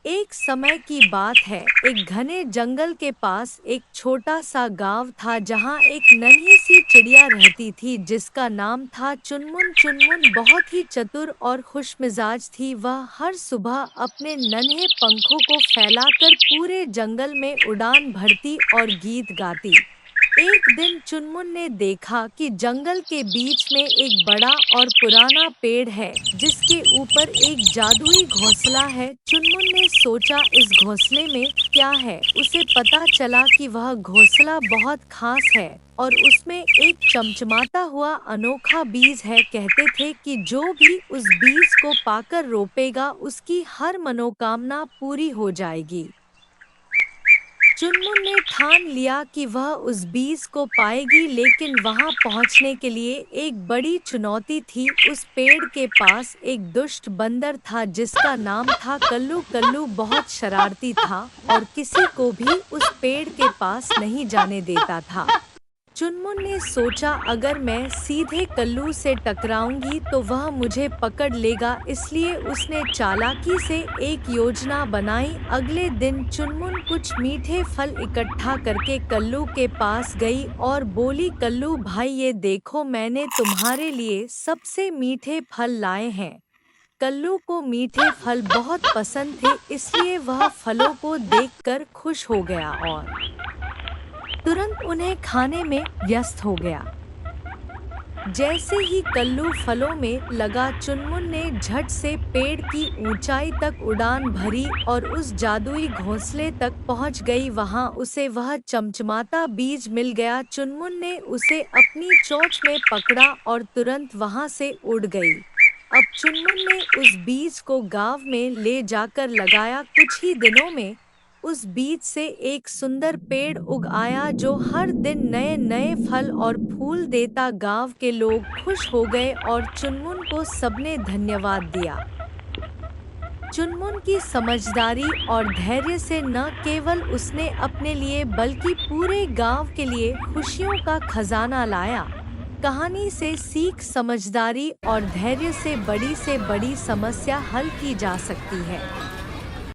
एक समय की बात है, एक घने जंगल के पास एक छोटा सा गांव था जहां एक नन्ही सी चिड़िया रहती थी जिसका नाम था चुनमुन। चुनमुन बहुत ही चतुर और खुशमिजाज थी। वह हर सुबह अपने नन्हे पंखों को फैलाकर पूरे जंगल में उड़ान भरती और गीत गाती। एक दिन चुनमुन ने देखा कि जंगल के बीच में एक बड़ा और पुराना पेड़ है जिसके ऊपर एक जादुई घोंसला है। चुनमुन ने सोचा इस घोंसले में क्या है। उसे पता चला कि वह घोंसला बहुत खास है और उसमें एक चमचमाता हुआ अनोखा बीज है। कहते थे कि जो भी उस बीज को पाकर रोपेगा उसकी हर मनोकामना पूरी हो जाएगी। चुनमुन ने ठान लिया कि वह उस बीज को पाएगी, लेकिन वहां पहुंचने के लिए एक बड़ी चुनौती थी। उस पेड़ के पास एक दुष्ट बंदर था जिसका नाम था कल्लू। कल्लू बहुत शरारती था और किसी को भी उस पेड़ के पास नहीं जाने देता था। चुनमुन ने सोचा अगर मैं सीधे कल्लू से टकराऊंगी तो वह मुझे पकड़ लेगा, इसलिए उसने चालाकी से एक योजना बनाई। अगले दिन चुनमुन कुछ मीठे फल इकट्ठा करके कल्लू के पास गई और बोली, कल्लू भाई ये देखो मैंने तुम्हारे लिए सबसे मीठे फल लाए हैं। कल्लू को मीठे फल बहुत पसंद थे, इसलिए वह फलों को देखकर खुश हो गया और तुरंत उन्हें खाने में व्यस्त हो गया। जैसे ही कल्लू फलों में लगा, चुनमुन ने झट से पेड़ की ऊंचाई तक उड़ान भरी और उस जादुई घोंसले तक पहुंच गई। वहां उसे वह चमचमाता बीज मिल गया। चुनमुन ने उसे अपनी चोंच में पकड़ा और तुरंत वहां से उड़ गई। अब चुनमुन ने उस बीज को गांव में ले जाकर लगाया। कुछ ही दिनों में उस बीज से एक सुंदर पेड़ उग आया जो हर दिन नए नए फल और फूल देता। गांव के लोग खुश हो गए और चुनमुन को सबने धन्यवाद दिया। चुनमुन की समझदारी और धैर्य से न केवल उसने अपने लिए बल्कि पूरे गांव के लिए खुशियों का खजाना लाया। कहानी से सीख, समझदारी और धैर्य से बड़ी समस्या हल की जा सकती है।